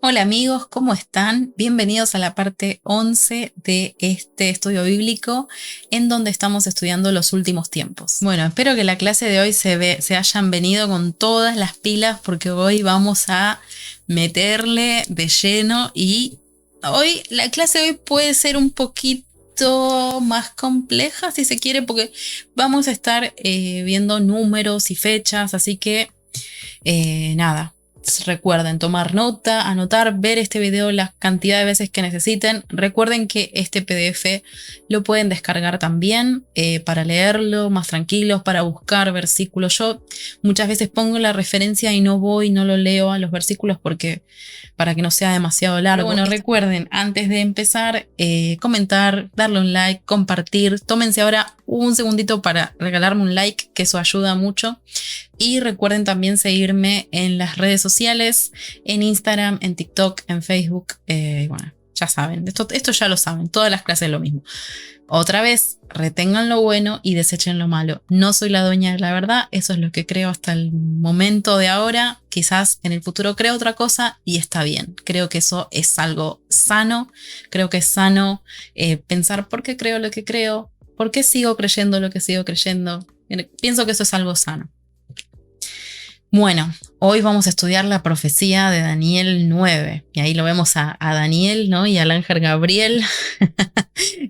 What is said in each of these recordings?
Hola amigos, ¿cómo están? Bienvenidos a la parte 11 de este estudio bíblico en donde estamos estudiando los últimos tiempos. Bueno, espero que la clase de hoy se hayan venido con todas las pilas porque hoy vamos a meterle de lleno y hoy la clase de hoy puede ser un poquito más compleja si se quiere porque vamos a estar viendo números y fechas, así que nada. Recuerden tomar nota, anotar, ver este video la cantidad de veces que necesiten. Recuerden que este PDF lo pueden descargar también para leerlo más tranquilos, para buscar versículos. Yo muchas veces pongo la referencia y no lo leo a los versículos porque para que no sea demasiado largo. Pero bueno, recuerden, antes de empezar, comentar, darle un like, compartir. Tómense ahora un segundito para regalarme un like, que eso ayuda mucho. Y recuerden también seguirme en las redes sociales, en Instagram, en TikTok, en Facebook. Bueno, ya saben, esto ya lo saben, todas las clases es lo mismo. Otra vez, retengan lo bueno y desechen lo malo. No soy la dueña de la verdad, eso es lo que creo hasta el momento de ahora. Quizás en el futuro creo otra cosa y está bien. Creo que eso es algo sano. Creo que es sano pensar por qué creo lo que creo, por qué sigo creyendo lo que sigo creyendo. Pienso que eso es algo sano. Bueno, hoy vamos a estudiar la profecía de Daniel 9. Y ahí lo vemos a Daniel, ¿no? Y al ángel Gabriel.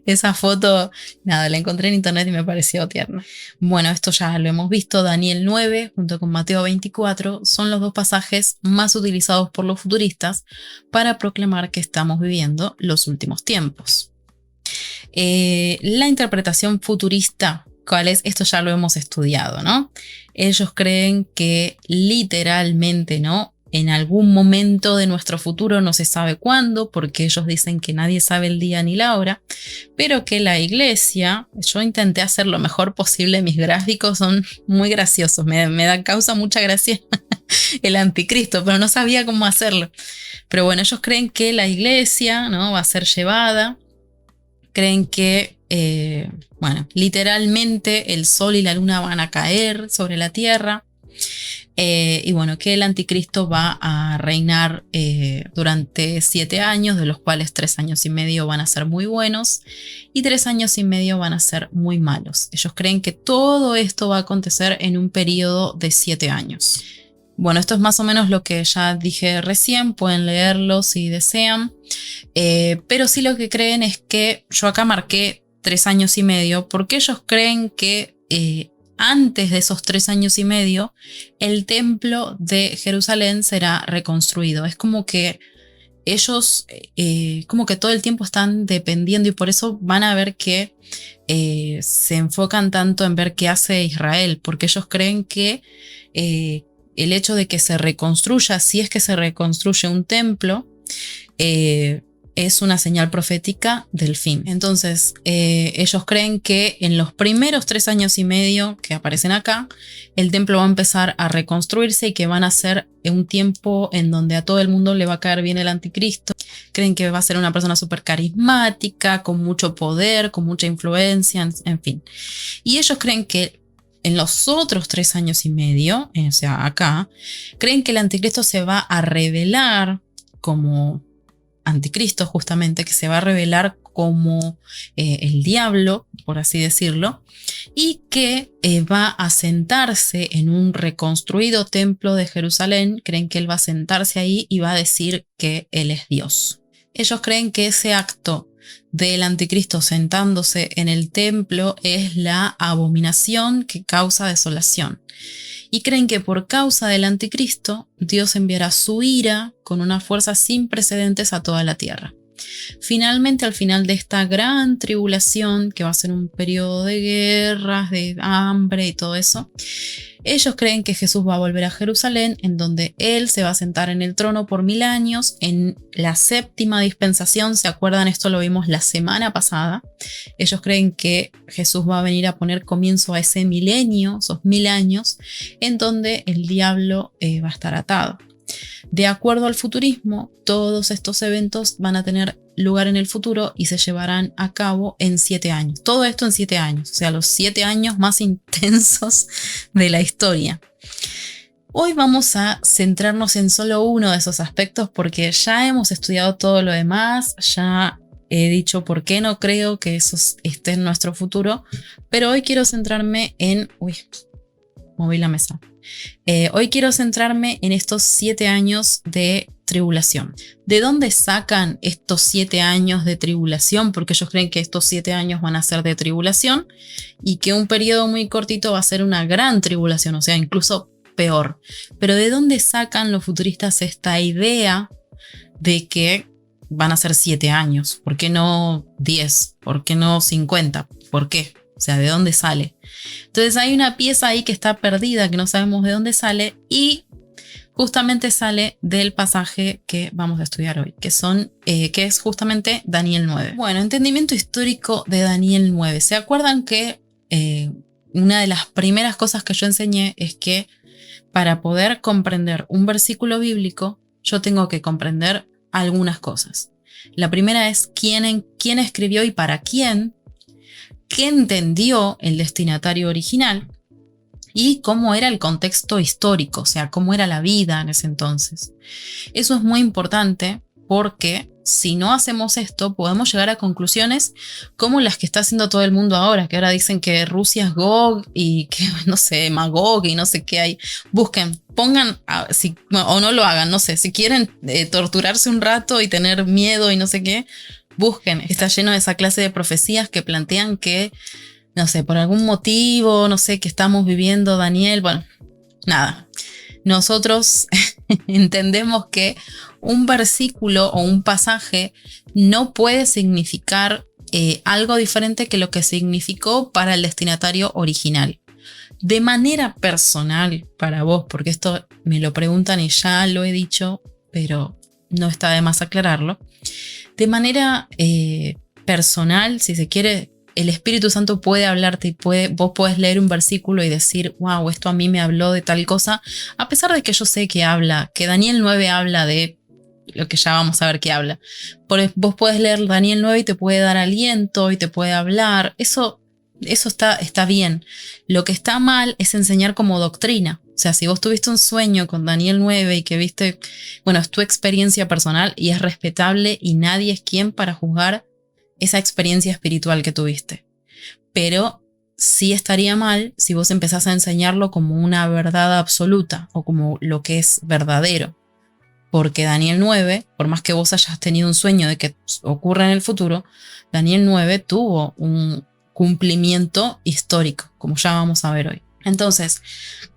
Esa foto, nada, la encontré en internet y me pareció tierna. Bueno, esto ya lo hemos visto. Daniel 9 junto con Mateo 24 son los dos pasajes más utilizados por los futuristas para proclamar que estamos viviendo los últimos tiempos. La interpretación futurista, ¿cuál es? Esto ya lo hemos estudiado, ¿no? Ellos creen que literalmente, ¿no? En algún momento de nuestro futuro, no se sabe cuándo, porque ellos dicen que nadie sabe el día ni la hora, pero que la iglesia, yo intenté hacer lo mejor posible, mis gráficos son muy graciosos, me da causa mucha gracia el anticristo, pero no sabía cómo hacerlo. Pero bueno, ellos creen que la iglesia, ¿no? Va a ser llevada, creen que bueno, literalmente el sol y la luna van a caer sobre la tierra y bueno, que el anticristo va a reinar durante 7 años, de los cuales 3 años y medio van a ser muy buenos y 3 años y medio van a ser muy malos. Ellos creen que todo esto va a acontecer en un periodo de 7 años. Bueno, esto es más o menos lo que ya dije recién, pueden leerlo si desean, pero sí lo que creen es que yo acá marqué 3 años y medio porque ellos creen que antes de esos 3 años y medio el templo de Jerusalén será reconstruido. Es como que ellos como que todo el tiempo están dependiendo y por eso van a ver que se enfocan tanto en ver qué hace Israel, porque ellos creen que el hecho de que se reconstruya, si es que se reconstruye un templo, es una señal profética del fin. Entonces, ellos creen que en los primeros 3 años y medio que aparecen acá, el templo va a empezar a reconstruirse y que van a ser un tiempo en donde a todo el mundo le va a caer bien el anticristo. Creen que va a ser una persona súper carismática, con mucho poder, con mucha influencia, en fin. Y ellos creen que en los otros 3 años y medio, o sea, acá, creen que el anticristo se va a revelar como anticristo, justamente, que se va a revelar como el diablo, por así decirlo, y que va a sentarse en un reconstruido templo de Jerusalén. Creen que él va a sentarse ahí y va a decir que él es Dios. Ellos creen que ese acto del anticristo sentándose en el templo es la abominación que causa desolación. Y creen que por causa del anticristo, Dios enviará su ira con una fuerza sin precedentes a toda la tierra. Finalmente, al final de esta gran tribulación, que va a ser un periodo de guerras, de hambre y todo eso, ellos creen que Jesús va a volver a Jerusalén, en donde él se va a sentar en el trono por 1000 años, en la 7ª dispensación. ¿Se acuerdan? Esto lo vimos la semana pasada. Ellos creen que Jesús va a venir a poner comienzo a ese milenio, esos 1000 años, en donde el diablo va a estar atado. De acuerdo al futurismo, todos estos eventos van a tener lugar en el futuro y se llevarán a cabo en 7 años. Todo esto en 7 años, o sea, los 7 años más intensos de la historia. Hoy vamos a centrarnos en solo uno de esos aspectos porque ya hemos estudiado todo lo demás, ya he dicho por qué no creo que eso esté en nuestro futuro, pero hoy quiero centrarme en... Uy, moví la mesa. Hoy quiero centrarme en estos 7 años de tribulación. ¿De dónde sacan estos 7 años de tribulación? Porque ellos creen que estos 7 años van a ser de tribulación y que un periodo muy cortito va a ser una gran tribulación, o sea, incluso peor. Pero ¿de dónde sacan los futuristas esta idea de que van a ser 7 años? ¿Por qué no 10? ¿Por qué no 50? ¿Por qué? O sea, ¿de dónde sale? Entonces hay una pieza ahí que está perdida, que no sabemos de dónde sale, y justamente sale del pasaje que vamos a estudiar hoy, que es justamente Daniel 9. Bueno, entendimiento histórico de Daniel 9. ¿Se acuerdan que una de las primeras cosas que yo enseñé es que para poder comprender un versículo bíblico, yo tengo que comprender algunas cosas? La primera es quién escribió y para quién, qué entendió el destinatario original y cómo era el contexto histórico, o sea, cómo era la vida en ese entonces. Eso es muy importante porque si no hacemos esto, podemos llegar a conclusiones como las que está haciendo todo el mundo ahora, que ahora dicen que Rusia es Gog y que, no sé, Magog y no sé qué hay. Busquen, pongan, o no lo hagan, no sé, si quieren torturarse un rato y tener miedo y no sé qué, busquen. Está lleno de esa clase de profecías que plantean que, no sé, por algún motivo, no sé, que estamos viviendo Daniel. Bueno, nada. Nosotros entendemos que un versículo o un pasaje no puede significar algo diferente que lo que significó para el destinatario original. De manera personal para vos, porque esto me lo preguntan y ya lo he dicho, pero no está de más aclararlo. De manera personal, si se quiere, el Espíritu Santo puede hablarte y vos podés leer un versículo y decir, wow, esto a mí me habló de tal cosa, a pesar de que yo sé que Daniel 9 habla de lo que ya vamos a ver que habla. Vos podés leer Daniel 9 y te puede dar aliento y te puede hablar. Eso está bien. Lo que está mal es enseñar como doctrina. O sea, si vos tuviste un sueño con Daniel 9 y que viste, bueno, es tu experiencia personal y es respetable y nadie es quien para juzgar esa experiencia espiritual que tuviste. Pero sí estaría mal si vos empezás a enseñarlo como una verdad absoluta o como lo que es verdadero. Porque Daniel 9, por más que vos hayas tenido un sueño de que ocurra en el futuro, Daniel 9 tuvo un cumplimiento histórico, como ya vamos a ver hoy. Entonces,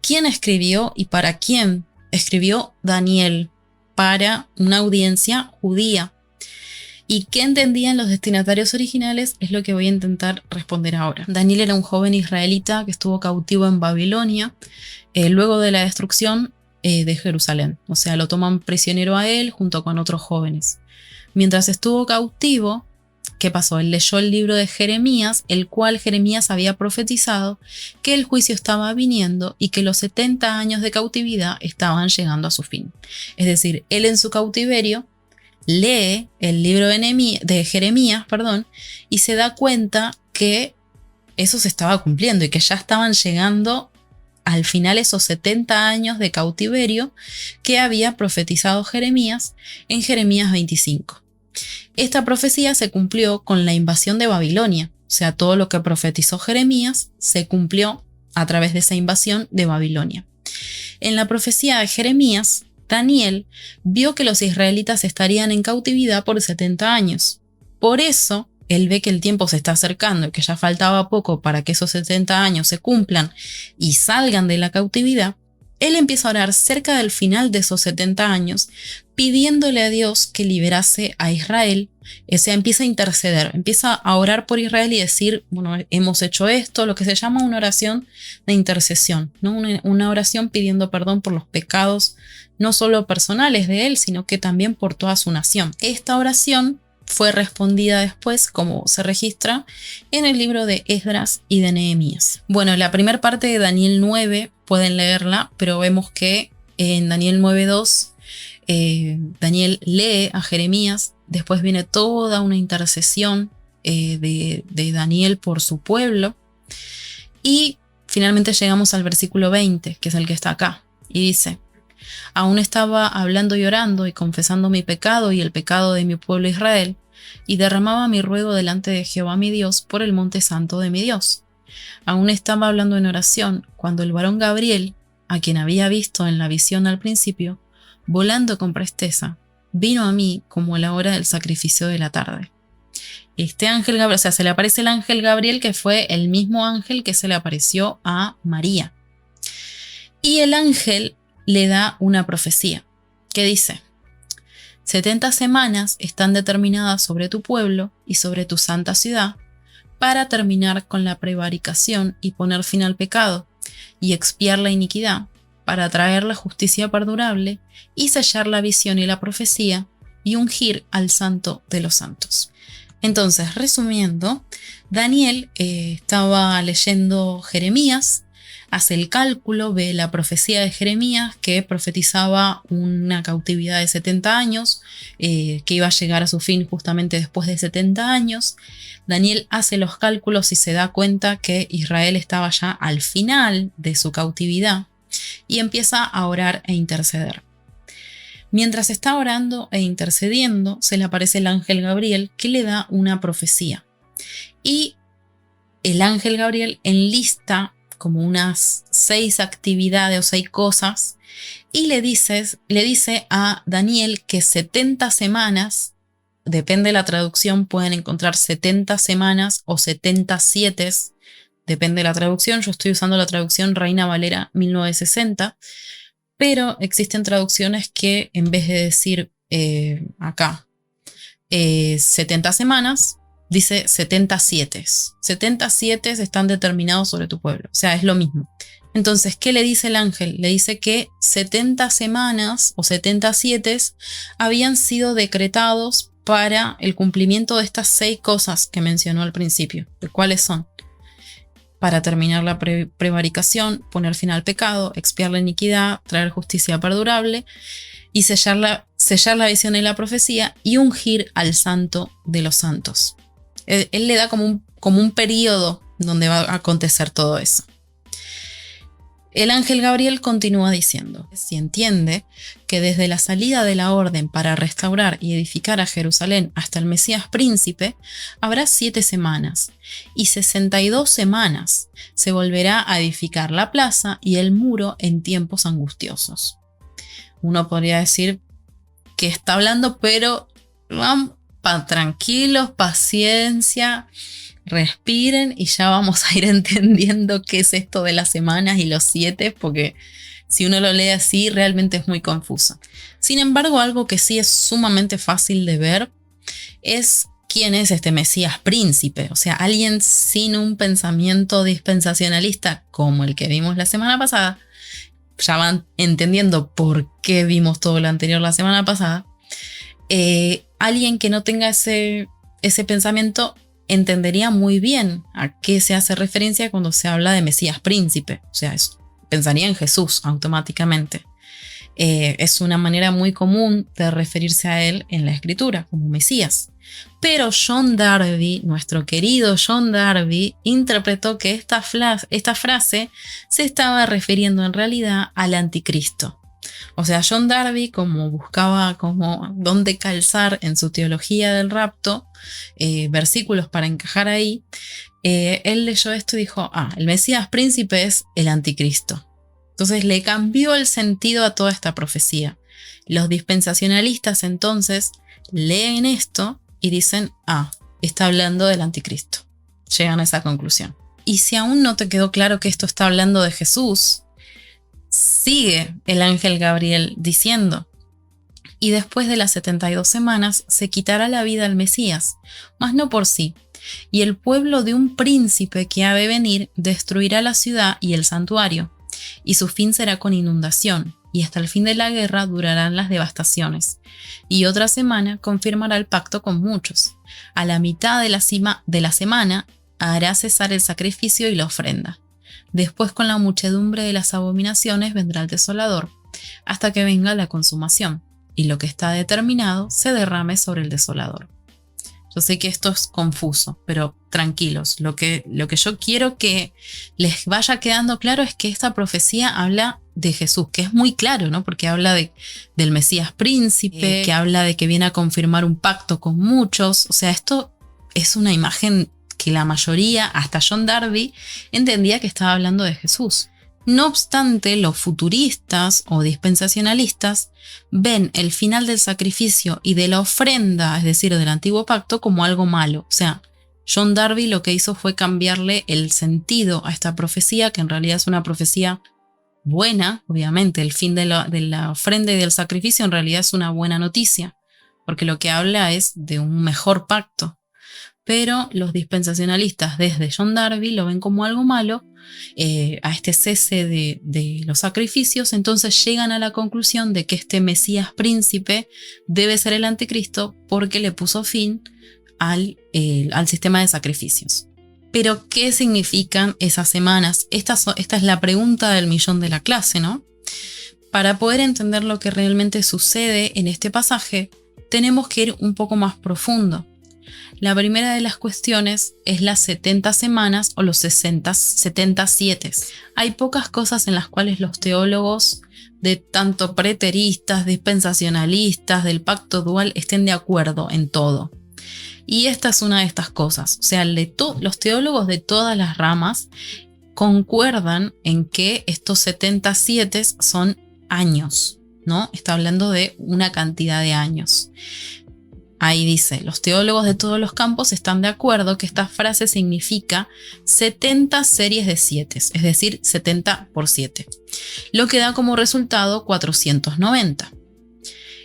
¿quién escribió y para quién escribió Daniel? Para una audiencia judía. ¿Y qué entendían los destinatarios originales? Es lo que voy a intentar responder ahora. Daniel era un joven israelita que estuvo cautivo en Babilonia luego de la destrucción de Jerusalén. O sea, lo toman prisionero a él junto con otros jóvenes. Mientras estuvo cautivo, ¿qué pasó? Él leyó el libro de Jeremías, el cual Jeremías había profetizado que el juicio estaba viniendo y que los 70 años de cautividad estaban llegando a su fin. Es decir, él en su cautiverio lee el libro de Jeremías, y se da cuenta que eso se estaba cumpliendo y que ya estaban llegando al final esos 70 años de cautiverio que había profetizado Jeremías en Jeremías 25. Esta profecía se cumplió con la invasión de Babilonia, o sea, todo lo que profetizó Jeremías se cumplió a través de esa invasión de Babilonia. En la profecía de Jeremías, Daniel vio que los israelitas estarían en cautividad por 70 años. Por eso, él ve que el tiempo se está acercando y que ya faltaba poco para que esos 70 años se cumplan y salgan de la cautividad. Él empieza a orar cerca del final de esos 70 años, pidiéndole a Dios que liberase a Israel. O sea, empieza a interceder, empieza a orar por Israel y decir, bueno, hemos hecho esto, lo que se llama una oración de intercesión, ¿no? Una oración pidiendo perdón por los pecados, no solo personales de él, sino que también por toda su nación. Esta oración fue respondida después, como se registra en el libro de Esdras y de Nehemías. Bueno, la primera parte de Daniel 9 pueden leerla, pero vemos que en Daniel 9:2 Daniel lee a Jeremías, después viene toda una intercesión de Daniel por su pueblo y finalmente llegamos al versículo 20, que es el que está acá. y dice: aún estaba hablando y orando y confesando mi pecado y el pecado de mi pueblo Israel, y derramaba mi ruego delante de Jehová mi Dios por el monte santo de mi Dios. Aún estaba hablando en oración, cuando el varón Gabriel, a quien había visto en la visión al principio, volando con presteza, vino a mí como a la hora del sacrificio de la tarde. Este ángel Gabriel, o sea, se le aparece el ángel Gabriel, que fue el mismo ángel que se le apareció a María. Y el ángel le da una profecía que dice: 70 semanas están determinadas sobre tu pueblo y sobre tu santa ciudad para terminar con la prevaricación y poner fin al pecado y expiar la iniquidad, para traer la justicia perdurable y sellar la visión y la profecía y ungir al santo de los santos. Entonces, resumiendo, Daniel estaba leyendo Jeremías, hace el cálculo, ve la profecía de Jeremías que profetizaba una cautividad de 70 años, que iba a llegar a su fin justamente después de 70 años. Daniel hace los cálculos y se da cuenta que Israel estaba ya al final de su cautividad y empieza a orar e interceder. Mientras está orando e intercediendo, se le aparece el ángel Gabriel que le da una profecía. Y el ángel Gabriel enlista como unas 6 actividades o 6 cosas y le dice a Daniel que 70 semanas, depende de la traducción, pueden encontrar 70 semanas o 77, depende de la traducción. Yo estoy usando la traducción Reina Valera 1960, pero existen traducciones que en vez de decir acá 70 semanas, dice 77. 77 están determinados sobre tu pueblo. O sea, es lo mismo. Entonces, ¿qué le dice el ángel? Le dice que 70 semanas o 77 habían sido decretados para el cumplimiento de estas 6 cosas que mencionó al principio. ¿Cuáles son? Para terminar la prevaricación, poner fin al pecado, expiar la iniquidad, traer justicia perdurable y sellar la visión y la profecía y ungir al santo de los santos. Él le da como un periodo donde va a acontecer todo eso. El ángel Gabriel continúa diciendo: si entiende que desde la salida de la orden para restaurar y edificar a Jerusalén hasta el Mesías príncipe, habrá 7 semanas, y 62 semanas se volverá a edificar la plaza y el muro en tiempos angustiosos. Uno podría decir que está hablando, pero tranquilos, paciencia, respiren y ya vamos a ir entendiendo qué es esto de las semanas y los 7, porque si uno lo lee así realmente es muy confuso. Sin embargo, algo que sí es sumamente fácil de ver es quién es este Mesías príncipe. O sea, alguien sin un pensamiento dispensacionalista como el que vimos la semana pasada. Ya van entendiendo por qué vimos todo lo anterior la semana pasada. Alguien que no tenga ese pensamiento entendería muy bien a qué se hace referencia cuando se habla de Mesías príncipe. O sea, pensaría en Jesús automáticamente. Es una manera muy común de referirse a él en la escritura, como Mesías. Pero John Darby, nuestro querido John Darby, interpretó que esta frase se estaba refiriendo en realidad al anticristo. O sea, John Darby, como buscaba dónde calzar en su teología del rapto, versículos para encajar ahí, él leyó esto y dijo: el Mesías príncipe es el anticristo. Entonces le cambió el sentido a toda esta profecía. Los dispensacionalistas entonces leen esto y dicen: está hablando del anticristo. Llegan a esa conclusión. Y si aún no te quedó claro que esto está hablando de Jesús, sigue el ángel Gabriel diciendo: y después de las 72 semanas se quitará la vida al Mesías, mas no por sí, y el pueblo de un príncipe que ha de venir destruirá la ciudad y el santuario, y su fin será con inundación, y hasta el fin de la guerra durarán las devastaciones. Y otra semana confirmará el pacto con muchos. A la mitad de la semana hará cesar el sacrificio y la ofrenda. Después, con la muchedumbre de las abominaciones vendrá el desolador, hasta que venga la consumación, y lo que está determinado se derrame sobre el desolador. Yo sé que esto es confuso, pero tranquilos. Lo que yo quiero que les vaya quedando claro es que esta profecía habla de Jesús, que es muy claro, ¿no? Porque habla del Mesías príncipe, que habla de que viene a confirmar un pacto con muchos. O sea, esto es una imagen que la mayoría, hasta John Darby, entendía que estaba hablando de Jesús. No obstante, los futuristas o dispensacionalistas ven el final del sacrificio y de la ofrenda, es decir, del antiguo pacto, como algo malo. O sea, John Darby lo que hizo fue cambiarle el sentido a esta profecía, que en realidad es una profecía buena. Obviamente, el fin de la ofrenda y del sacrificio en realidad es una buena noticia, porque lo que habla es de un mejor pacto. Pero los dispensacionalistas desde John Darby lo ven como algo malo, a este cese de los sacrificios. Entonces llegan a la conclusión de que este Mesías príncipe debe ser el anticristo porque le puso fin al sistema de sacrificios. Pero, ¿qué significan esas semanas? Esta es la pregunta del millón de la clase, ¿no? Para poder entender lo que realmente sucede en este pasaje, tenemos que ir un poco más profundo. La primera de las cuestiones es las 70 semanas o los 77. Hay pocas cosas en las cuales los teólogos, de tanto preteristas, dispensacionalistas, del pacto dual, estén de acuerdo en todo. Y esta es una de estas cosas. O sea, los teólogos de todas las ramas concuerdan en que estos 77 son años, ¿no? Está hablando de una cantidad de años. Ahí dice, los teólogos de todos los campos están de acuerdo que esta frase significa 70 series de 7, es decir, 70 por 7, lo que da como resultado 490.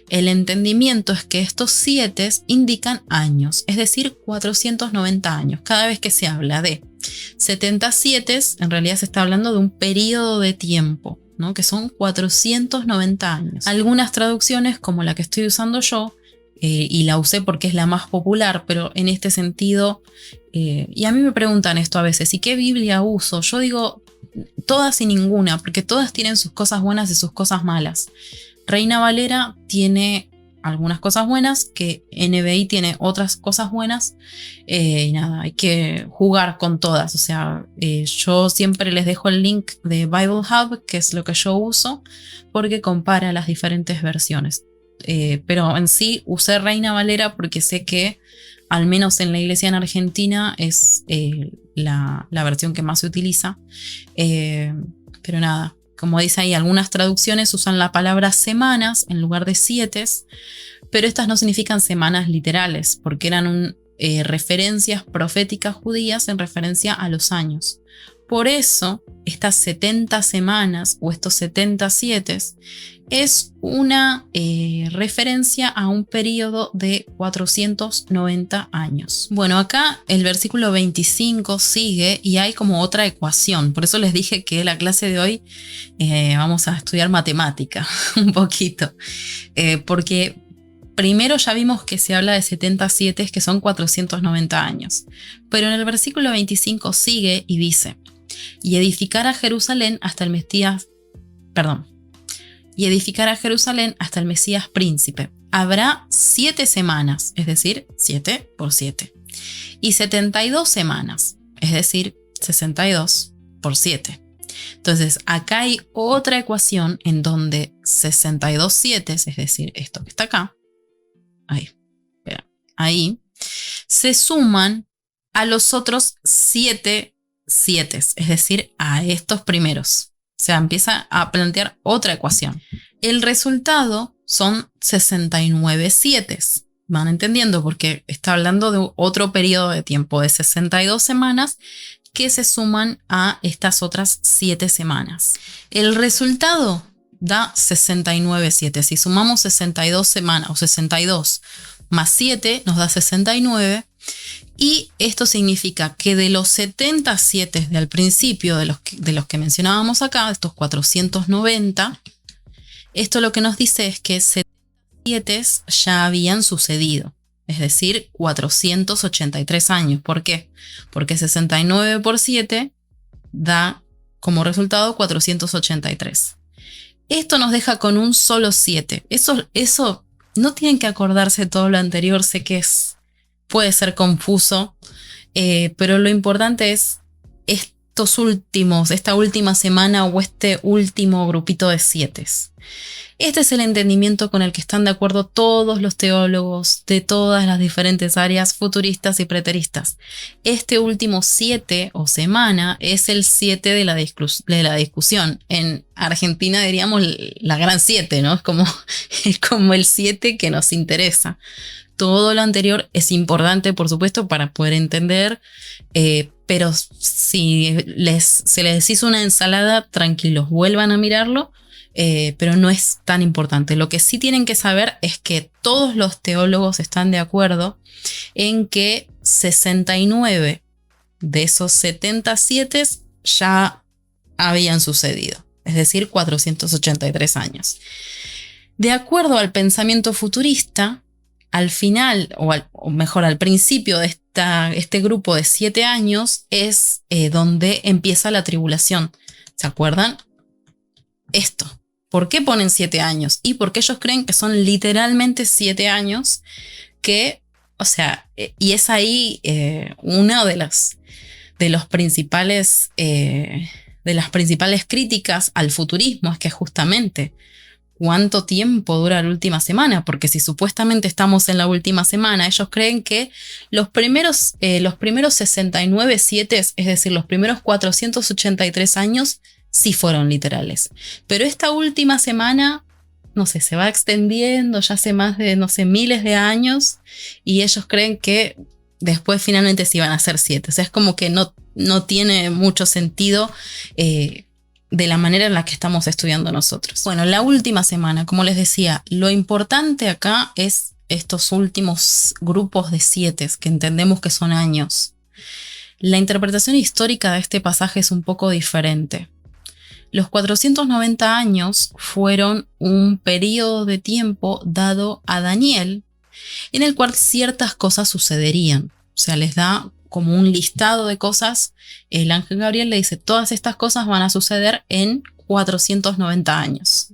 El entendimiento es que estos 7 indican años, es decir, 490 años. Cada vez que se habla de 77, en realidad se está hablando de un periodo de tiempo, ¿no? Que son 490 años. Algunas traducciones, como la que estoy usando yo, y la usé porque es la más popular, pero en este sentido, y a mí me preguntan esto a veces, ¿y qué Biblia uso? Yo digo todas y ninguna, porque todas tienen sus cosas buenas y sus cosas malas. Reina Valera tiene algunas cosas buenas, que NBI tiene otras cosas buenas, y nada, hay que jugar con todas. O sea, yo siempre les dejo el link de Bible Hub, que es lo que yo uso, porque compara las diferentes versiones. Pero en sí usé Reina Valera porque sé que al menos en la iglesia en Argentina es la versión que más se utiliza. Pero nada, como dice ahí, algunas traducciones usan la palabra semanas en lugar de 7, pero estas no significan semanas literales, porque eran referencias proféticas judías en referencia a los años. Por eso, estas 70 semanas o estos 77 es una referencia a un periodo de 490 años. Bueno, acá el versículo 25 sigue y hay como otra ecuación. Por eso les dije que la clase de hoy vamos a estudiar matemática un poquito. Porque primero ya vimos que se habla de 77, que son 490 años. Pero en el versículo 25 sigue y dice: y edificar a Jerusalén hasta el Mesías príncipe. Habrá 7 semanas, es decir, 7 por 7. Y 72 semanas, es decir, 62 por 7. Entonces, acá hay otra ecuación en donde 62 7, es decir, esto que está acá, ahí, se suman a los otros 7 7, es decir, a estos primeros. O sea, empieza a plantear otra ecuación. El resultado son 69 7. ¿Van entendiendo? Porque está hablando de otro periodo de tiempo de 62 semanas que se suman a estas otras 7 semanas. El resultado da 69 7. Si sumamos 62 semanas o 62 más 7 nos da 69. Y esto significa que de los 77 del principio, de los que mencionábamos acá, estos 490, esto lo que nos dice es que 77 ya habían sucedido, es decir, 483 años. ¿Por qué? Porque 69 por 7 da como resultado 483. Esto nos deja con un solo 7. Eso no tienen que acordarse de todo lo anterior, sé que puede ser confuso, pero lo importante es esta última semana o este último grupito de 7. Este es el entendimiento con el que están de acuerdo todos los teólogos de todas las diferentes áreas futuristas y preteristas. Este último 7 o semana es el 7 de la discusión. En Argentina diríamos la gran 7, ¿no? Es como el 7 que nos interesa. Todo lo anterior es importante, por supuesto, para poder entender, pero si se les hizo una ensalada, tranquilos, vuelvan a mirarlo. Pero no es tan importante. Lo que sí tienen que saber es que todos los teólogos están de acuerdo en que 69 de esos 77 ya habían sucedido, es decir, 483 años. De acuerdo al pensamiento futurista, al final, o mejor, al principio de este grupo de 7 años es donde empieza la tribulación. ¿Se acuerdan? Esto. ¿Por qué ponen 7 años? Y porque ellos creen que son literalmente 7 años que, o sea, y es ahí una de las principales críticas al futurismo, es que justamente cuánto tiempo dura la última semana, porque si supuestamente estamos en la última semana, ellos creen que los primeros 69 7, es decir, los primeros 483 años, sí fueron literales. Pero esta última semana, no sé, se va extendiendo ya hace más de, no sé, miles de años, y ellos creen que después finalmente sí van a ser 7. O sea, es como que no tiene mucho sentido de la manera en la que estamos estudiando nosotros. Bueno, la última semana, como les decía, lo importante acá es estos últimos grupos de 7, que entendemos que son años. La interpretación histórica de este pasaje es un poco diferente. Los 490 años fueron un periodo de tiempo dado a Daniel en el cual ciertas cosas sucederían. O sea, les da como un listado de cosas. El ángel Gabriel le dice, todas estas cosas van a suceder en 490 años.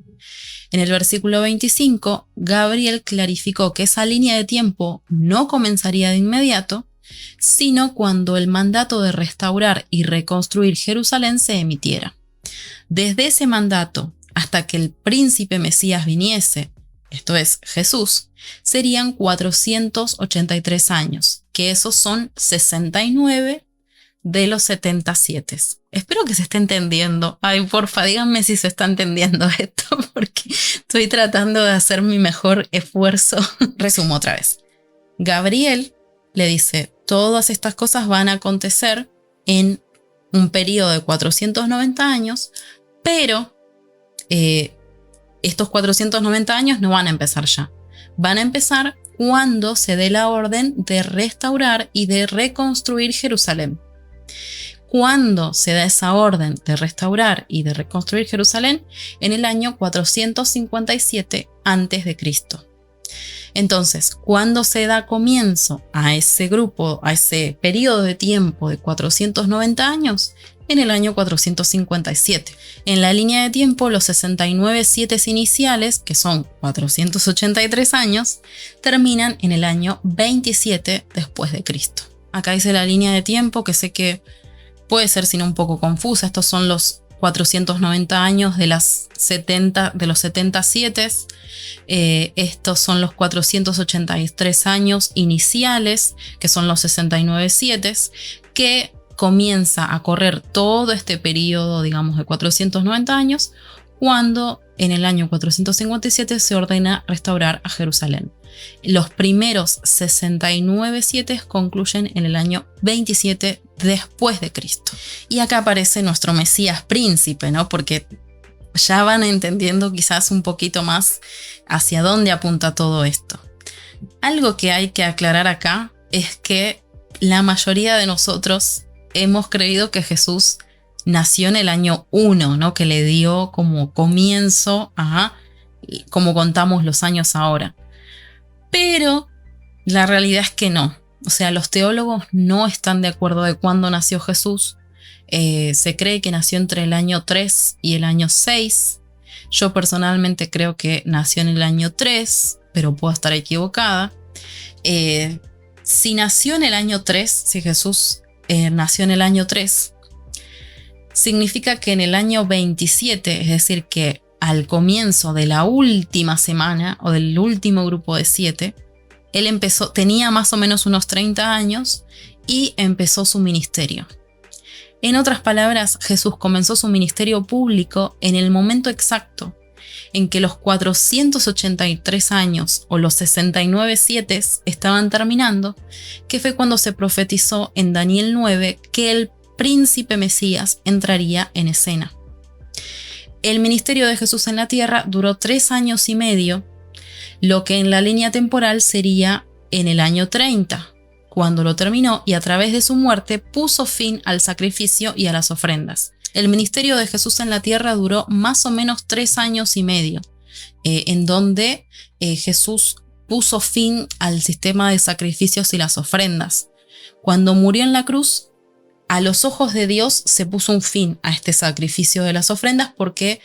En el versículo 25, Gabriel clarificó que esa línea de tiempo no comenzaría de inmediato, sino cuando el mandato de restaurar y reconstruir Jerusalén se emitiera. Desde ese mandato hasta que el príncipe Mesías viniese, esto es Jesús, serían 483 años, que esos son 69 de los 77. Espero que se esté entendiendo. Ay, porfa, díganme si se está entendiendo esto, porque estoy tratando de hacer mi mejor esfuerzo. Resumo otra vez. Gabriel le dice, todas estas cosas van a acontecer en un periodo de 490 años, pero estos 490 años no van a empezar ya. Van a empezar cuando se dé la orden de restaurar y de reconstruir Jerusalén. Cuando se da esa orden de restaurar y de reconstruir Jerusalén, en el año 457 a.C. Entonces, ¿cuándo se da comienzo a ese grupo, a ese periodo de tiempo de 490 años? En el año 457. En la línea de tiempo, los 69 7 iniciales, que son 483 años, terminan en el año 27 después de Cristo. Acá dice la línea de tiempo, que sé que puede ser sino un poco confusa. Estos son los 490 años de los 77. Estos son los 483 años iniciales, que son los 69 7, que comienza a correr todo este periodo, digamos, de 490 años, cuando en el año 457 se ordena restaurar a Jerusalén. Los primeros 69 7 concluyen en el año 27 después de Cristo. Y acá aparece nuestro Mesías príncipe, ¿no? Porque ya van entendiendo quizás un poquito más hacia dónde apunta todo esto. Algo que hay que aclarar acá es que la mayoría de nosotros hemos creído que Jesús nació en el año 1, ¿no? Que le dio como comienzo a, como contamos los años ahora. Pero la realidad es que no. O sea, los teólogos no están de acuerdo de cuándo nació Jesús. Se cree que nació entre el año 3 y el año 6. Yo personalmente creo que nació en el año 3, pero puedo estar equivocada. Si nació en el año 3, si Jesús nació en el año 3, significa que en el año 27, es decir, que al comienzo de la última semana o del último grupo de 7, él tenía más o menos unos 30 años y empezó su ministerio. En otras palabras, Jesús comenzó su ministerio público en el momento exacto en que los 483 años o los 69 7 estaban terminando, que fue cuando se profetizó en Daniel 9 que el príncipe Mesías entraría en escena. El ministerio de Jesús en la tierra duró 3 años y medio, lo que en la línea temporal sería en el año 30, cuando lo terminó y a través de su muerte puso fin al sacrificio y a las ofrendas. El ministerio de Jesús en la tierra duró más o menos 3 años y medio, en donde Jesús puso fin al sistema de sacrificios y las ofrendas. Cuando murió en la cruz, a los ojos de Dios se puso un fin a este sacrificio de las ofrendas porque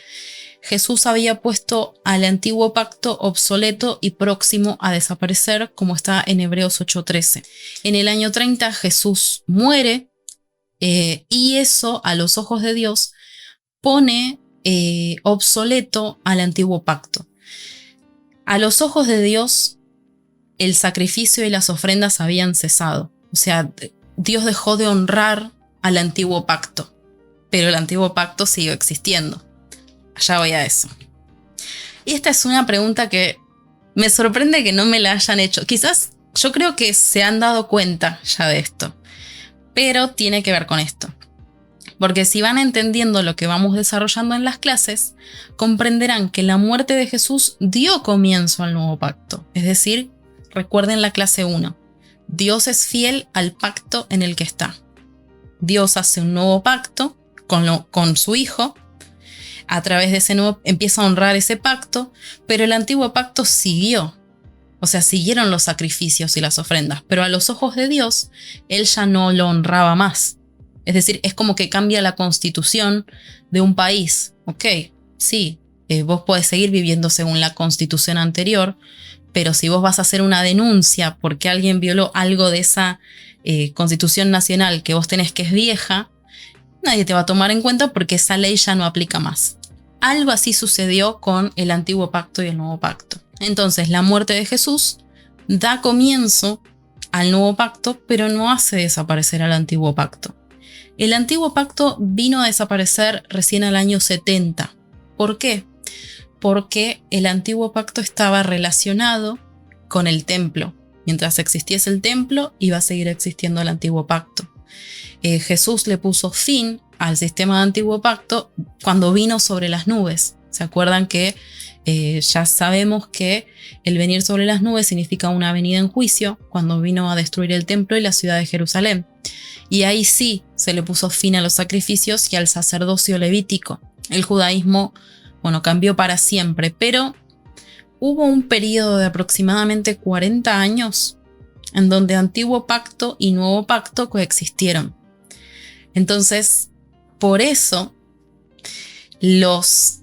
Jesús había puesto al antiguo pacto obsoleto y próximo a desaparecer, como está en Hebreos 8:13. En el año 30 Jesús muere, y eso a los ojos de Dios pone obsoleto al antiguo pacto. A los ojos de Dios el sacrificio y las ofrendas habían cesado. O sea, Dios dejó de honrar al antiguo pacto, pero el antiguo pacto siguió existiendo. Allá voy a eso. Y esta es una pregunta que me sorprende que no me la hayan hecho. Quizás yo creo que se han dado cuenta ya de esto, pero tiene que ver con esto. Porque si van entendiendo lo que vamos desarrollando en las clases, comprenderán que la muerte de Jesús dio comienzo al nuevo pacto. Es decir, recuerden la clase 1. Dios es fiel al pacto en el que está. Dios hace un nuevo pacto con su Hijo. A través de ese nuevo empieza a honrar ese pacto, pero el antiguo pacto siguió. O sea, siguieron los sacrificios y las ofrendas, pero a los ojos de Dios, Él ya no lo honraba más. Es decir, es como que cambia la constitución de un país. Ok, sí, vos podés seguir viviendo según la constitución anterior, pero si vos vas a hacer una denuncia porque alguien violó algo de esa constitución nacional que vos tenés que es vieja, nadie te va a tomar en cuenta porque esa ley ya no aplica más. Algo así sucedió con el antiguo pacto y el nuevo pacto. Entonces, la muerte de Jesús da comienzo al nuevo pacto, pero no hace desaparecer al antiguo pacto. El antiguo pacto vino a desaparecer recién al año 70. ¿Por qué? Porque el antiguo pacto estaba relacionado con el templo. Mientras existiese el templo, iba a seguir existiendo el antiguo pacto. Jesús le puso fin al sistema de antiguo pacto cuando vino sobre las nubes. ¿Se acuerdan que ya sabemos que el venir sobre las nubes significa una venida en juicio cuando vino a destruir el templo y la ciudad de Jerusalén? Y ahí sí se le puso fin a los sacrificios y al sacerdocio levítico. El judaísmo, cambió para siempre, pero hubo un periodo de aproximadamente 40 años en donde antiguo pacto y nuevo pacto coexistieron. Entonces, por eso los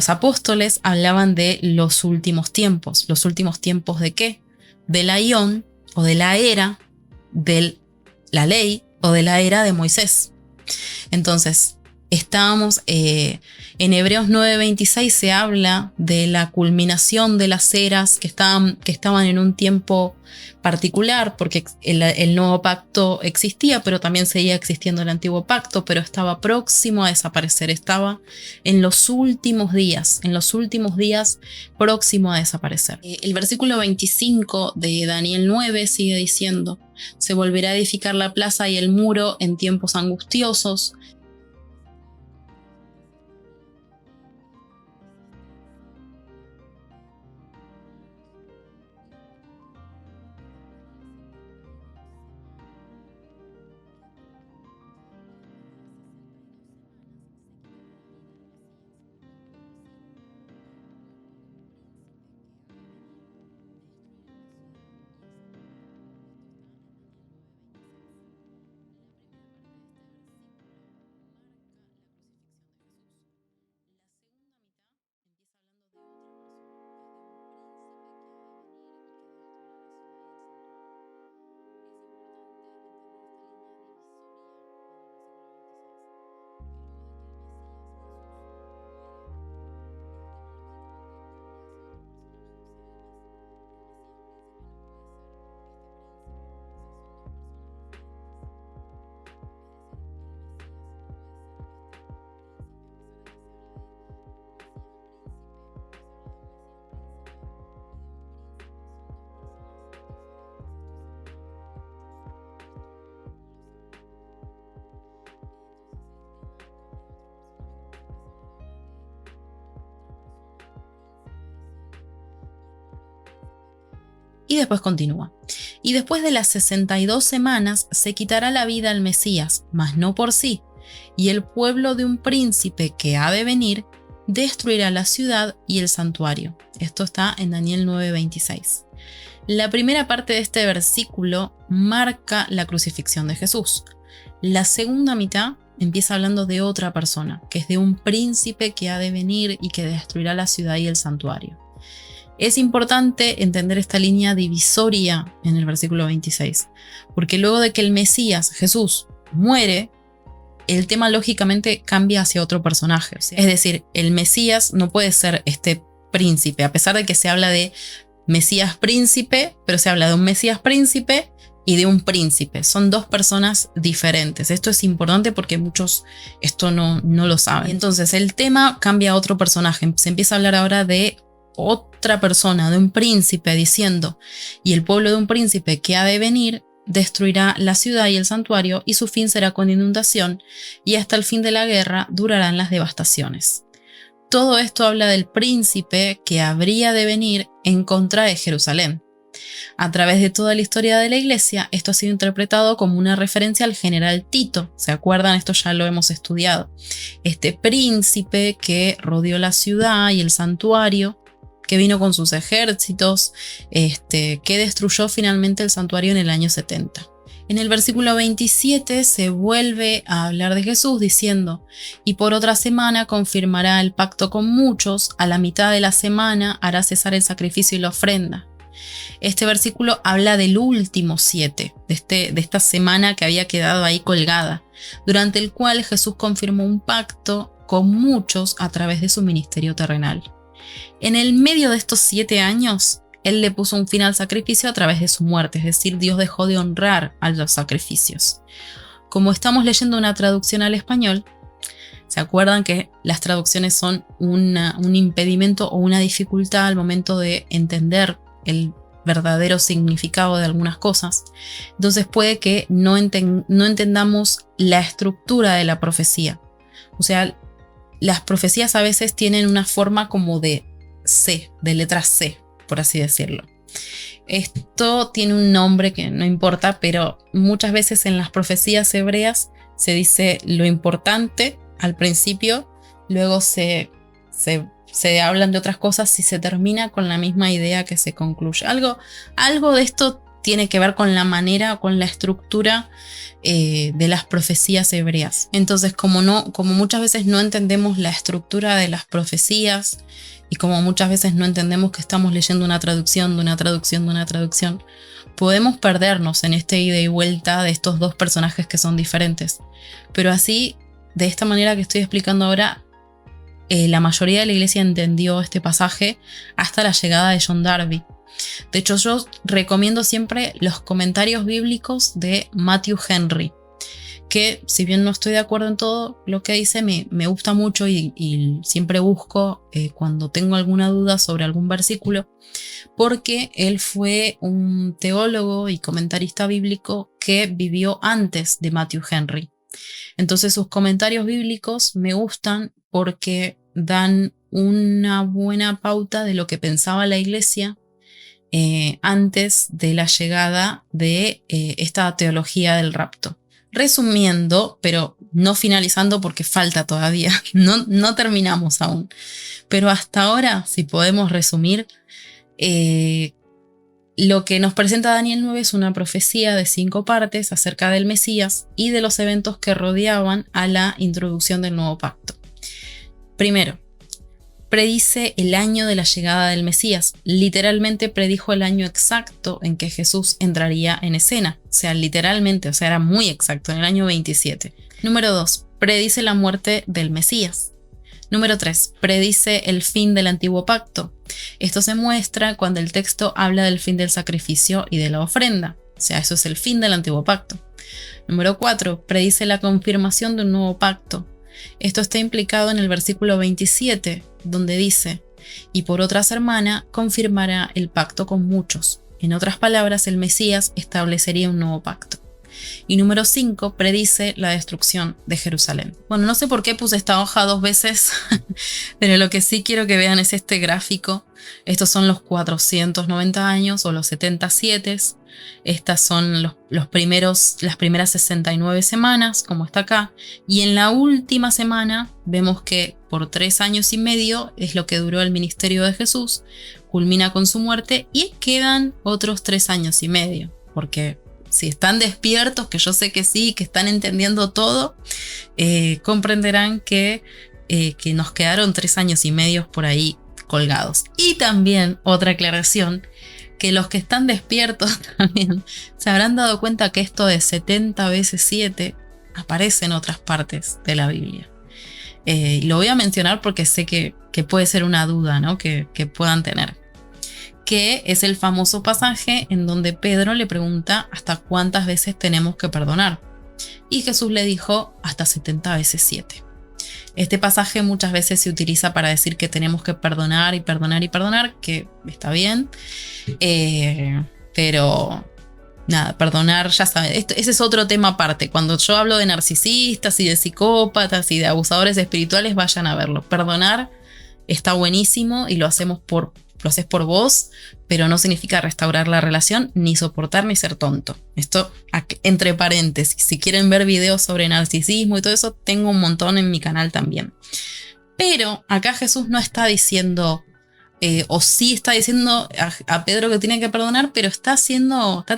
apóstoles hablaban de los últimos tiempos. ¿Los últimos tiempos de qué? Del aión o de la era de la ley o de la era de Moisés. Entonces, estábamos en Hebreos 9:26 se habla de la culminación de las eras que estaban en un tiempo particular, porque el nuevo pacto existía, pero también seguía existiendo el antiguo pacto, pero estaba próximo a desaparecer, estaba en los últimos días próximo a desaparecer. El versículo 25 de Daniel 9 sigue diciendo: se volverá a edificar la plaza y el muro en tiempos angustiosos. Y después continúa. Y después de las 62 semanas se quitará la vida al Mesías, mas no por sí. Y el pueblo de un príncipe que ha de venir destruirá la ciudad y el santuario. Esto está en Daniel 9:26. La primera parte de este versículo marca la crucifixión de Jesús. La segunda mitad empieza hablando de otra persona, que es de un príncipe que ha de venir y que destruirá la ciudad y el santuario. Es importante entender esta línea divisoria en el versículo 26, porque luego de que el Mesías, Jesús, muere, el tema lógicamente cambia hacia otro personaje. Es decir, el Mesías no puede ser este príncipe, a pesar de que se habla de Mesías príncipe, pero se habla de un Mesías príncipe y de un príncipe. Son dos personas diferentes. Esto es importante porque muchos esto no lo saben. Entonces el tema cambia a otro personaje. Se empieza a hablar ahora de otra persona, de un príncipe, diciendo, y el pueblo de un príncipe que ha de venir destruirá la ciudad y el santuario, y su fin será con inundación, y hasta el fin de la guerra durarán las devastaciones. Todo esto habla del príncipe que habría de venir en contra de Jerusalén. A través de toda la historia de la iglesia, esto ha sido interpretado como una referencia al general Tito. ¿Se acuerdan? Esto ya lo hemos estudiado. Este príncipe que rodeó la ciudad y el santuario, que vino con sus ejércitos, que destruyó finalmente el santuario en el año 70. En el versículo 27 se vuelve a hablar de Jesús diciendo, y por otra semana confirmará el pacto con muchos, a la mitad de la semana hará cesar el sacrificio y la ofrenda. Este versículo habla del último 7, de esta semana que había quedado ahí colgada, durante el cual Jesús confirmó un pacto con muchos a través de su ministerio terrenal. En el medio de estos 7 años, Él le puso un fin al sacrificio a través de su muerte, es decir, Dios dejó de honrar a los sacrificios. Como estamos leyendo una traducción al español, ¿se acuerdan que las traducciones son un impedimento o una dificultad al momento de entender el verdadero significado de algunas cosas? Entonces puede que no entendamos la estructura de la profecía. O sea, las profecías a veces tienen una forma como de C, de letra C, por así decirlo. Esto tiene un nombre que no importa, pero muchas veces en las profecías hebreas se dice lo importante al principio, luego se hablan de otras cosas y se termina con la misma idea que se concluye. Algo de esto tiene que ver con la manera, con la estructura de las profecías hebreas. Entonces, como muchas veces no entendemos la estructura de las profecías y como muchas veces no entendemos que estamos leyendo una traducción de una traducción de una traducción, podemos perdernos en este ida y vuelta de estos dos personajes que son diferentes. Pero así, de esta manera que estoy explicando ahora, la mayoría de la iglesia entendió este pasaje hasta la llegada de John Darby. De hecho, yo recomiendo siempre los comentarios bíblicos de Matthew Henry, que si bien no estoy de acuerdo en todo lo que dice, me gusta mucho y siempre busco cuando tengo alguna duda sobre algún versículo, porque él fue un teólogo y comentarista bíblico que vivió antes de Matthew Henry. Entonces sus comentarios bíblicos me gustan porque dan una buena pauta de lo que pensaba la iglesia antes de la llegada de esta teología del rapto. Resumiendo, pero no finalizando porque falta todavía, no terminamos aún. Pero hasta ahora, si podemos resumir, lo que nos presenta Daniel 9 es una profecía de 5 partes acerca del Mesías y de los eventos que rodeaban a la introducción del nuevo pacto. Primero, predice el año de la llegada del Mesías. Literalmente predijo el año exacto en que Jesús entraría en escena. O sea, literalmente, era muy exacto, en el año 27. Número 2, predice la muerte del Mesías. Número 3, predice el fin del antiguo pacto. Esto se muestra cuando el texto habla del fin del sacrificio y de la ofrenda. O sea, eso es el fin del antiguo pacto. Número 4, predice la confirmación de un nuevo pacto. Esto está implicado en el versículo 27, donde dice, y por otra semana confirmará el pacto con muchos. En otras palabras, el Mesías establecería un nuevo pacto. Y número 5, predice la destrucción de Jerusalén. Bueno, no sé por qué puse esta hoja 2 veces, pero lo que sí quiero que vean es este gráfico. Estos son los 490 años o los 77. Estas son las primeras 69 semanas, como está acá. Y en la última semana vemos que por 3 años y medio es lo que duró el ministerio de Jesús. Culmina con su muerte y quedan otros 3 años y medio. Porque si están despiertos, que yo sé que sí, que están entendiendo todo, comprenderán que nos quedaron 3 años y medio por ahí colgados. Y también otra aclaración, que los que están despiertos también se habrán dado cuenta que esto de 70 veces 7 aparece en otras partes de la Biblia. Lo voy a mencionar porque sé que puede ser una duda, ¿no? que puedan tener. Que es el famoso pasaje en donde Pedro le pregunta hasta cuántas veces tenemos que perdonar. Y Jesús le dijo hasta 70 veces 7. Este pasaje muchas veces se utiliza para decir que tenemos que perdonar y perdonar y perdonar, que está bien, pero nada, perdonar, ya saben, ese es otro tema aparte. Cuando yo hablo de narcisistas y de psicópatas y de abusadores espirituales, vayan a verlo. Perdonar está buenísimo y lo haces por vos, pero no significa restaurar la relación, ni soportar, ni ser tonto. Esto entre paréntesis. Si quieren ver videos sobre narcisismo y todo eso, tengo un montón en mi canal también. Pero acá Jesús no está diciendo, o sí está diciendo a Pedro que tiene que perdonar, pero está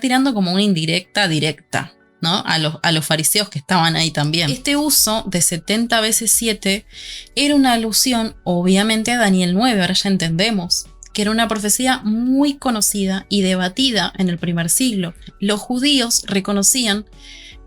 tirando como una indirecta directa, ¿no? A los fariseos que estaban ahí también. Este uso de 70 veces 7 era una alusión, obviamente, a Daniel 9, ahora ya entendemos, que era una profecía muy conocida y debatida en el primer siglo. Los judíos reconocían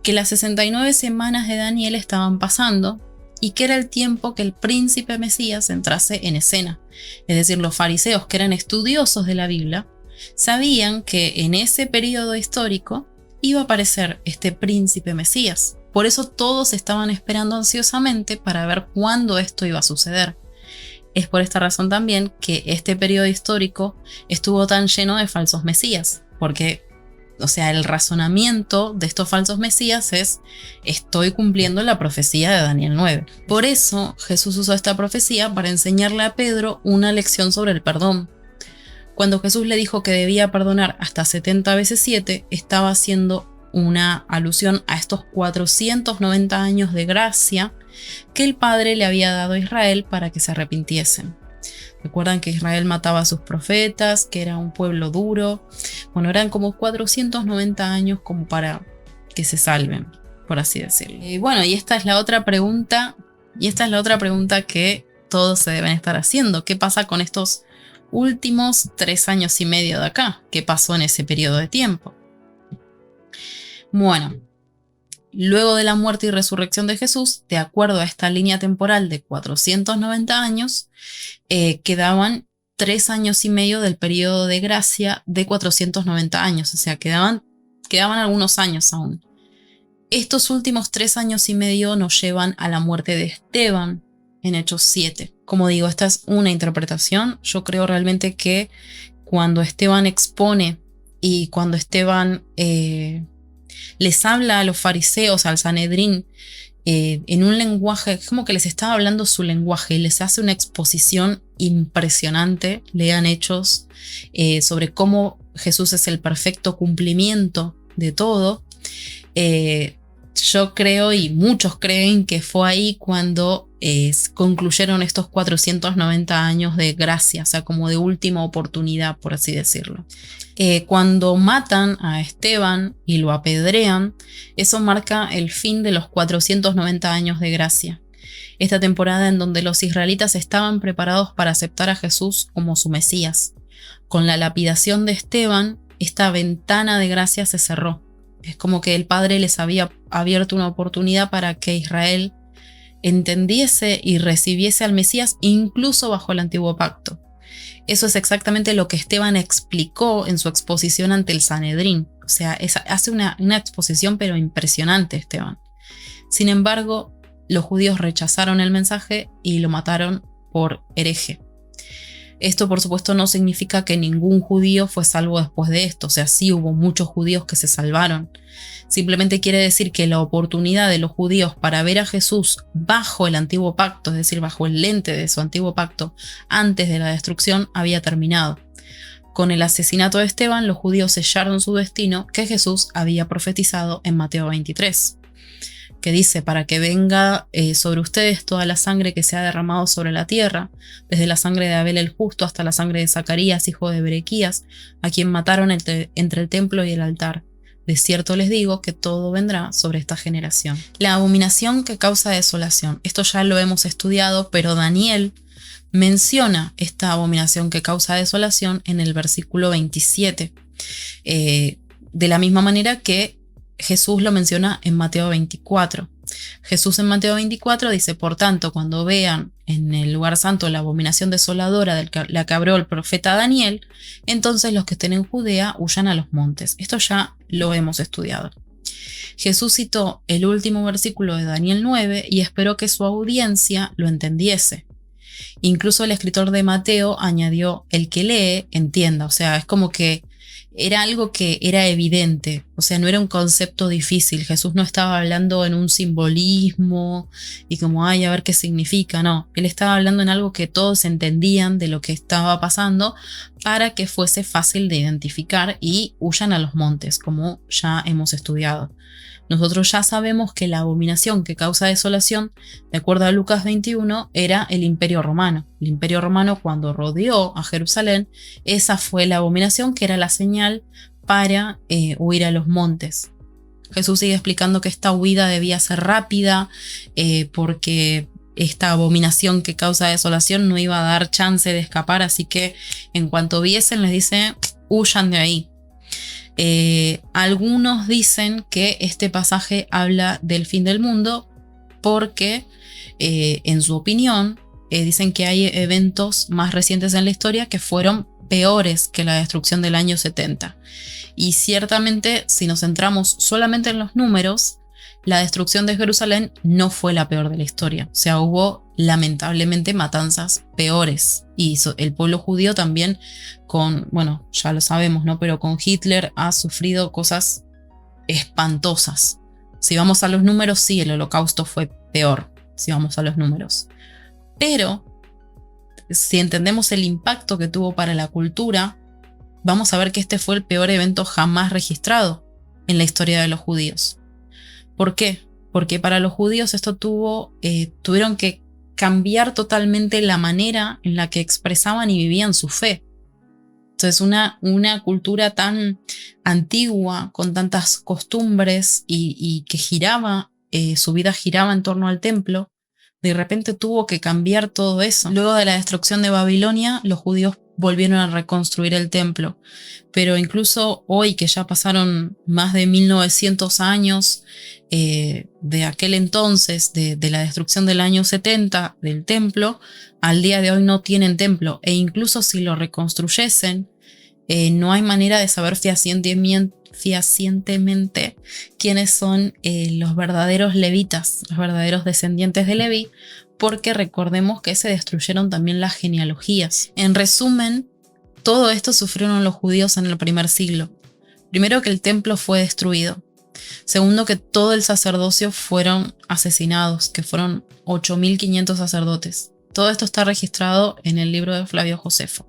que las 69 semanas de Daniel estaban pasando y que era el tiempo que el príncipe Mesías entrase en escena. Es decir, los fariseos, que eran estudiosos de la Biblia, sabían que en ese periodo histórico iba a aparecer este príncipe Mesías. Por eso todos estaban esperando ansiosamente para ver cuándo esto iba a suceder. Es por esta razón también que este periodo histórico estuvo tan lleno de falsos mesías, porque, o sea, el razonamiento de estos falsos mesías es: estoy cumpliendo la profecía de Daniel 9. Por eso Jesús usó esta profecía para enseñarle a Pedro una lección sobre el perdón. Cuando Jesús le dijo que debía perdonar hasta 70 veces 7, estaba haciendo una alusión a estos 490 años de gracia que el Padre le había dado a Israel para que se arrepintiesen. Recuerdan que Israel mataba a sus profetas, que era un pueblo duro. Bueno, eran como 490 años como para que se salven, por así decirlo. Y esta es la otra pregunta, que todos se deben estar haciendo. ¿Qué pasa con estos últimos 3 años y medio de acá? ¿Qué pasó en ese periodo de tiempo? Bueno, luego de la muerte y resurrección de Jesús, de acuerdo a esta línea temporal de 490 años, quedaban 3 años y medio del periodo de gracia de 490 años, o sea, quedaban algunos años aún. Estos últimos 3 años y medio nos llevan a la muerte de Esteban en Hechos 7. Como digo, esta es una interpretación. Yo creo realmente que cuando Esteban expone y cuando Esteban les habla a los fariseos, al Sanedrín, en un lenguaje, es como que les estaba hablando su lenguaje y les hace una exposición impresionante. Lean Hechos sobre cómo Jesús es el perfecto cumplimiento de todo. Yo creo, y muchos creen, que fue ahí cuando concluyeron estos 490 años de gracia, o sea, como de última oportunidad, por así decirlo. Cuando matan a Esteban y lo apedrean, eso marca el fin de los 490 años de gracia. Esta temporada en donde los israelitas estaban preparados para aceptar a Jesús como su Mesías. Con la lapidación de Esteban, esta ventana de gracia se cerró. Es como que el Padre les había abierto una oportunidad para que Israel entendiese y recibiese al Mesías incluso bajo el antiguo pacto. Eso es exactamente lo que Esteban explicó en su exposición ante el Sanedrín. O sea, hace una exposición pero impresionante Esteban. Sin embargo, los judíos rechazaron el mensaje y lo mataron por hereje. Esto, por supuesto, no significa que ningún judío fue salvo después de esto. O sea, sí hubo muchos judíos que se salvaron. Simplemente quiere decir que la oportunidad de los judíos para ver a Jesús bajo el antiguo pacto, es decir, bajo el lente de su antiguo pacto, antes de la destrucción, había terminado. Con el asesinato de Esteban, los judíos sellaron su destino que Jesús había profetizado en Mateo 23. Que dice, para que venga sobre ustedes toda la sangre que se ha derramado sobre la tierra, desde la sangre de Abel el justo hasta la sangre de Zacarías, hijo de Berequías, a quien mataron entre el templo y el altar. De cierto les digo que todo vendrá sobre esta generación. La abominación que causa desolación. Esto ya lo hemos estudiado, pero Daniel menciona esta abominación que causa desolación en el versículo 27. De la misma manera que Jesús lo menciona en Mateo 24. Jesús en Mateo 24 dice, por tanto, cuando vean en el lugar santo la abominación desoladora de la que habló el profeta Daniel, entonces los que estén en Judea huyan a los montes. Esto ya lo hemos estudiado. Jesús citó el último versículo de Daniel 9 y esperó que su audiencia lo entendiese. Incluso el escritor de Mateo añadió, el que lee, entienda. O sea, es como que era algo que era evidente, o sea, no era un concepto difícil. Jesús no estaba hablando en un simbolismo y como, ay, a ver qué significa, no. Él estaba hablando en algo que todos entendían de lo que estaba pasando para que fuese fácil de identificar y huyan a los montes, como ya hemos estudiado. Nosotros ya sabemos que la abominación que causa desolación, de acuerdo a Lucas 21, era el Imperio Romano. El Imperio Romano, cuando rodeó a Jerusalén, esa fue la abominación que era la señal para huir a los montes. Jesús sigue explicando que esta huida debía ser rápida porque esta abominación que causa desolación no iba a dar chance de escapar, así que en cuanto viesen les dice, huyan de ahí. Algunos dicen que este pasaje habla del fin del mundo porque, en su opinión, dicen que hay eventos más recientes en la historia que fueron peores que la destrucción del año 70. Y ciertamente, si nos centramos solamente en los números, la destrucción de Jerusalén no fue la peor de la historia. O sea, hubo lamentablemente matanzas peores. Y el pueblo judío también bueno, ya lo sabemos, ¿no? Pero con Hitler ha sufrido cosas espantosas. Si vamos a los números, sí, el holocausto fue peor, si vamos a los números. Pero, si entendemos el impacto que tuvo para la cultura, vamos a ver que este fue el peor evento jamás registrado en la historia de los judíos. ¿Por qué? Porque para los judíos esto tuvieron que cambiar totalmente la manera en la que expresaban y vivían su fe. Entonces una cultura tan antigua, con tantas costumbres y que su vida giraba en torno al templo, de repente tuvo que cambiar todo eso. Luego de la destrucción de Babilonia, los judíos volvieron a reconstruir el templo. Pero incluso hoy, que ya pasaron más de 1900 años de aquel entonces, de la destrucción del año 70 del templo, al día de hoy no tienen templo. E incluso si lo reconstruyesen, no hay manera de saber fehacientemente quiénes son los verdaderos levitas, los verdaderos descendientes de Leví, porque recordemos que se destruyeron también las genealogías. En resumen, todo esto sufrieron los judíos en el primer siglo. Primero, que el templo fue destruido. Segundo, que todo el sacerdocio fueron asesinados, que fueron 8.500 sacerdotes. Todo esto está registrado en el libro de Flavio Josefo.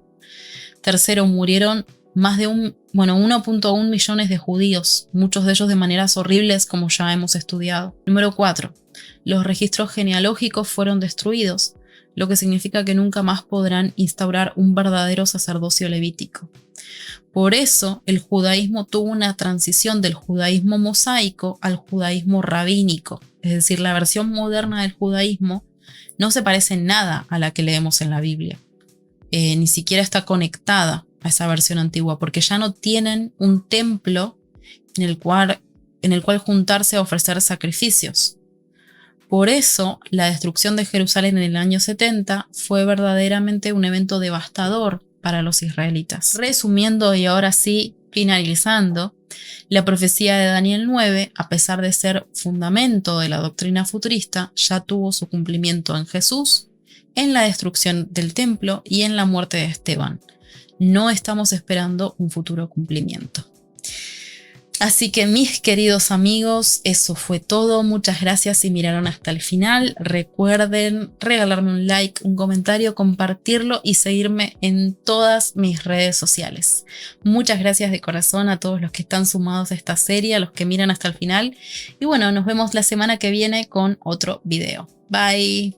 Tercero, murieron más de 1.1 millones de judíos, muchos de ellos de maneras horribles, como ya hemos estudiado. Número 4. Los registros genealógicos fueron destruidos, lo que significa que nunca más podrán instaurar un verdadero sacerdocio levítico. Por eso, el judaísmo tuvo una transición del judaísmo mosaico al judaísmo rabínico, es decir, la versión moderna del judaísmo no se parece en nada a la que leemos en la Biblia. Ni siquiera está conectada a esa versión antigua, porque ya no tienen un templo en el cual juntarse a ofrecer sacrificios. Por eso, la destrucción de Jerusalén en el año 70 fue verdaderamente un evento devastador para los israelitas. Resumiendo y ahora sí finalizando, la profecía de Daniel 9, a pesar de ser fundamento de la doctrina futurista, ya tuvo su cumplimiento en Jesús en la destrucción del templo y en la muerte de Esteban. No estamos esperando un futuro cumplimiento. Así que mis queridos amigos, eso fue todo. Muchas gracias si miraron hasta el final. Recuerden regalarme un like, un comentario, compartirlo y seguirme en todas mis redes sociales. Muchas gracias de corazón a todos los que están sumados a esta serie, a los que miran hasta el final. Y bueno, nos vemos la semana que viene con otro video. Bye.